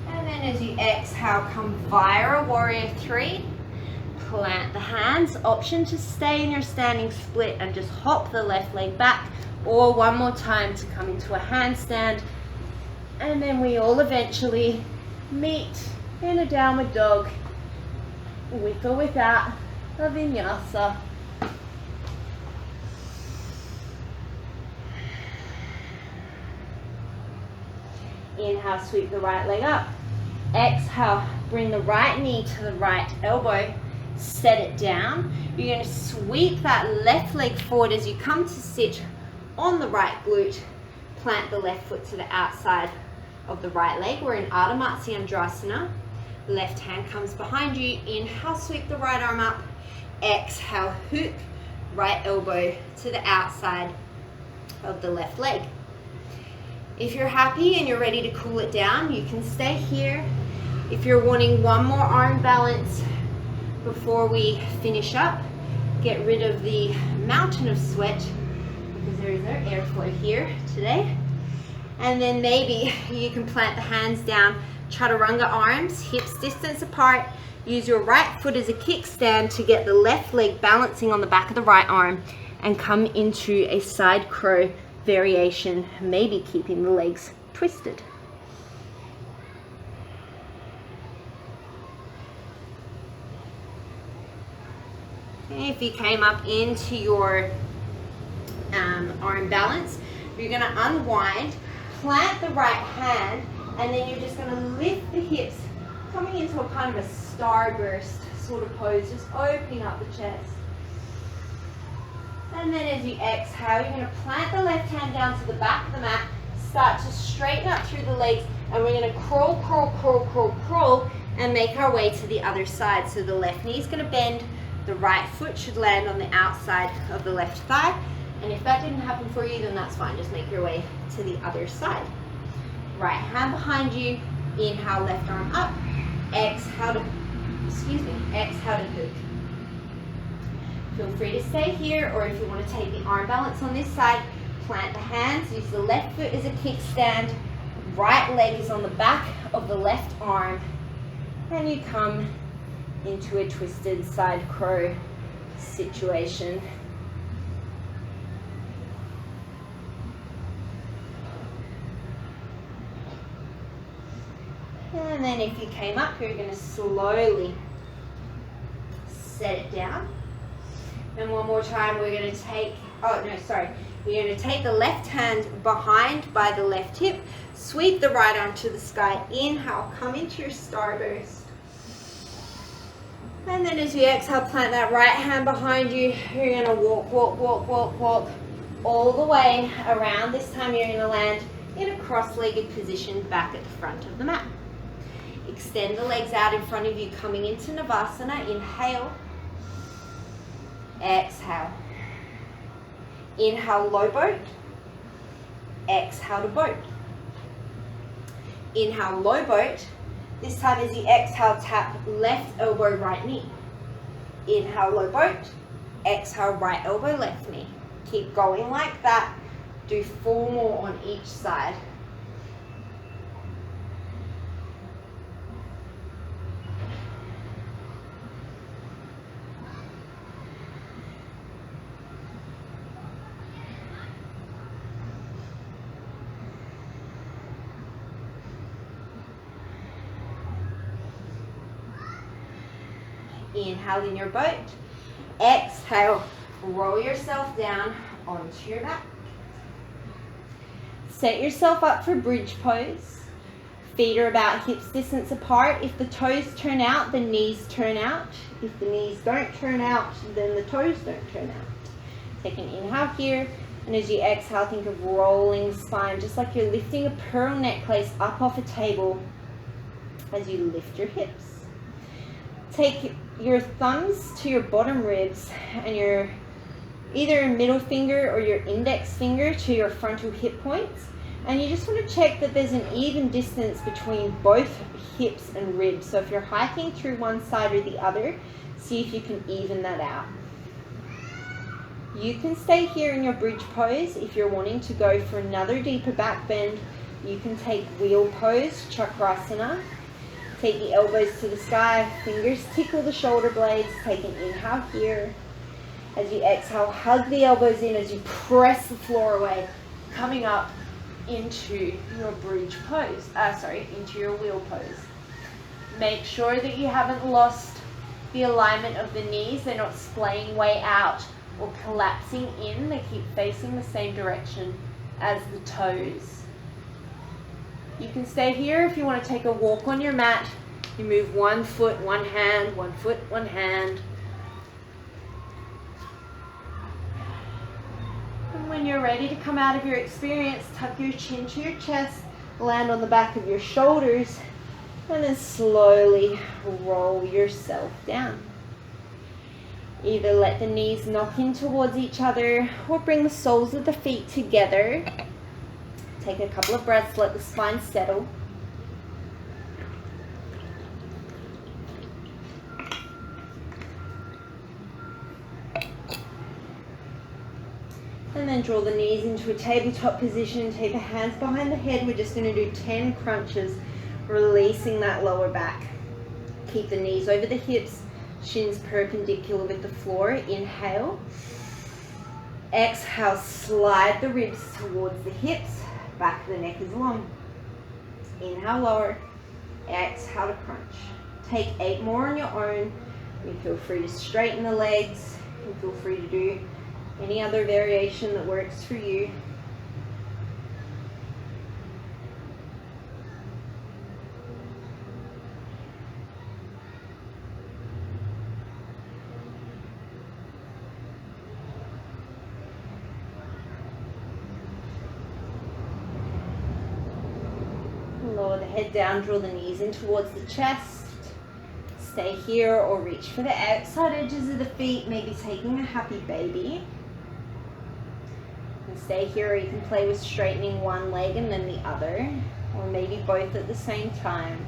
And then as you exhale, come via a warrior three. Plant the hands. Option to stay in your standing split and just hop the left leg back. Or one more time to come into a handstand. And then we all eventually meet in a downward dog, with or without a vinyasa. Inhale, sweep the right leg up. Exhale, bring the right knee to the right elbow. Set it down. You're going to sweep that left leg forward as you come to sit on the right glute. Plant the left foot to the outside of the right leg. We're in Ardha Matsyendrasana. Left hand comes behind you. Inhale, sweep the right arm up. Exhale, hook right elbow to the outside of the left leg. If you're happy and you're ready to cool it down, you can stay here. If you're wanting one more arm balance before we finish up, get rid of the mountain of sweat because there is no airflow here today. And then maybe you can plant the hands down, chaturanga arms, hips distance apart. Use your right foot as a kickstand to get the left leg balancing on the back of the right arm and come into a side crow variation, maybe keeping the legs twisted. Okay, if you came up into your arm balance, you're going to unwind, plant the right hand, and then you're just going to lift the hips, coming into a kind of a starburst sort of pose, just opening up the chest. And then as you exhale, you're going to plant the left hand down to the back of the mat, start to straighten up through the legs, and we're going to crawl, crawl, crawl, crawl, crawl, and make our way to the other side. So the left knee is going to bend, the right foot should land on the outside of the left thigh, and if that didn't happen for you, then that's fine. Just make your way to the other side. Right hand behind you, inhale, left arm up, exhale to, exhale to hook. Feel free to stay here, or if you want to take the arm balance on this side, plant the hands, use the left foot as a kickstand, right leg is on the back of the left arm, and you come into a twisted side crow situation. And then if you came up, you're going to slowly set it down. And one more time, we're going to take, we're going to take the left hand behind by the left hip, sweep the right arm to the sky, inhale, come into your starburst. And then as you exhale, plant that right hand behind you. You're going to walk, walk, walk, walk, walk all the way around. This time you're going to land in a cross-legged position back at the front of the mat. Extend the legs out in front of you, coming into Navasana. Inhale. Exhale. Inhale, low boat. Exhale to boat. Inhale, low boat. This time as you exhale, tap left elbow, right knee. Inhale, low boat. Exhale, right elbow, left knee. Keep going like that. Do 4 more on each side. Inhale in your boat. Exhale, roll yourself down onto your back. Set yourself up for bridge pose. Feet are about hips distance apart. If the toes turn out, the knees turn out. If the knees don't turn out, then the toes don't turn out. Take an inhale here, and as you exhale, think of rolling spine, just like you're lifting a pearl necklace up off a table as you lift your hips. Take your thumbs to your bottom ribs and your either middle finger or your index finger to your frontal hip points, and you just want to check that there's an even distance between both hips and ribs. So if you're hiking through one side or the other, see if you can even that out. You can stay here in your bridge pose. If you're wanting to go for another deeper back bend, you can take wheel pose, chakrasana. Take the elbows to the sky, fingers tickle the shoulder blades. Take an inhale here. As you exhale, hug the elbows in as you press the floor away, coming up into your bridge pose, into your wheel pose. Make sure that you haven't lost the alignment of the knees. They're not splaying way out or collapsing in. They keep facing the same direction as the toes. You can stay here if you want to take a walk on your mat. You move one foot, one hand, one foot, one hand. And when you're ready to come out of your experience, tuck your chin to your chest, land on the back of your shoulders, and then slowly roll yourself down. Either let the knees knock in towards each other or bring the soles of the feet together. Take a couple of breaths, let the spine settle. And then draw the knees into a tabletop position. Take the hands behind the head. We're just going to do 10 crunches, releasing that lower back. Keep the knees over the hips, shins perpendicular with the floor. Inhale. Exhale, slide the ribs towards the hips. Back of the neck is long. Inhale, lower. Exhale to crunch. Take 8 more on your own. You feel free to straighten the legs. You feel free to do any other variation that works for you. Lower the head down, draw the knees in towards the chest. Stay here or reach for the outside edges of the feet, maybe taking a happy baby. And stay here, or you can play with straightening one leg and then the other, or maybe both at the same time.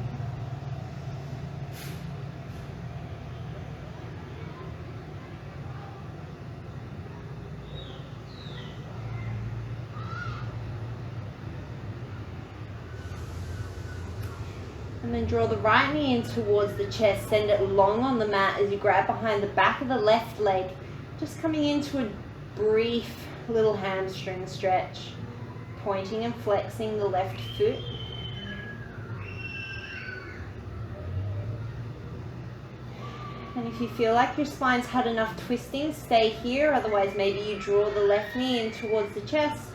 And then draw the right knee in towards the chest, send it long on the mat as you grab behind the back of the left leg, just coming into a brief little hamstring stretch, pointing and flexing the left foot. And if you feel like your spine's had enough twisting, stay here. Otherwise, maybe you draw the left knee in towards the chest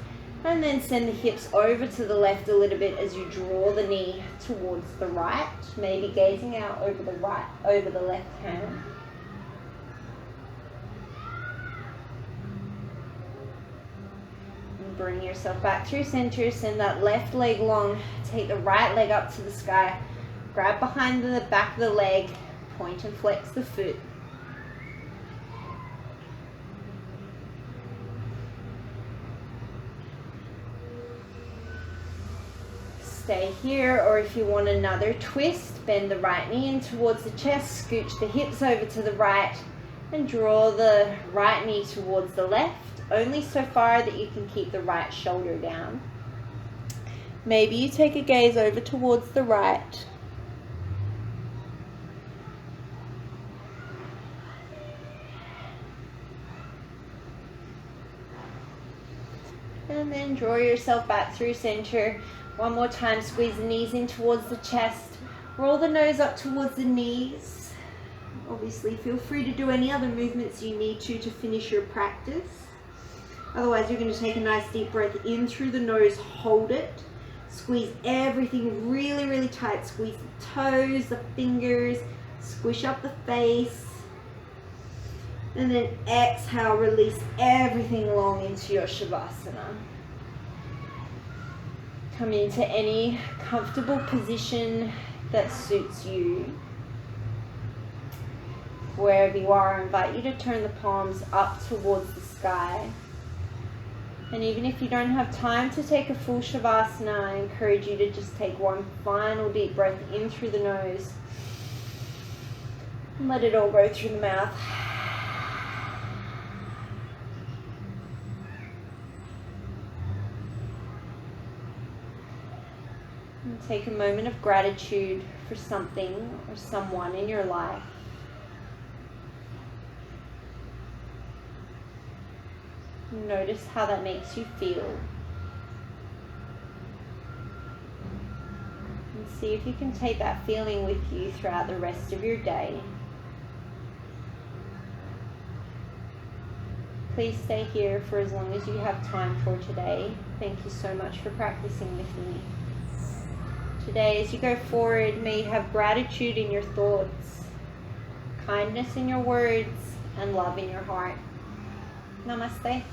and then send the hips over to the left a little bit as you draw the knee towards the right, maybe gazing out over the left hand. And bring yourself back through center, send that left leg long, take the right leg up to the sky, grab behind the back of the leg, point and flex the foot. Stay here, or if you want another twist, bend the right knee in towards the chest, scooch the hips over to the right, and draw the right knee towards the left, only so far that you can keep the right shoulder down. Maybe you take a gaze over towards the right. And then draw yourself back through center. One more time, squeeze the knees in towards the chest. Roll the nose up towards the knees. Obviously, feel free to do any other movements you need to finish your practice. Otherwise, you're going to take a nice deep breath in through the nose, hold it. Squeeze everything really, really tight. Squeeze the toes, the fingers, squish up the face. And then exhale, release everything long into your Shavasana. Come into any comfortable position that suits you. Wherever you are, I invite you to turn the palms up towards the sky. And even if you don't have time to take a full Shavasana, I encourage you to just take one final deep breath in through the nose. And let it all go through the mouth. And take a moment of gratitude for something or someone in your life. Notice how that makes you feel. And see if you can take that feeling with you throughout the rest of your day. Please stay here for as long as you have time for today. Thank you so much for practicing with me. Today, as you go forward, may you have gratitude in your thoughts, kindness in your words, and love in your heart. Namaste.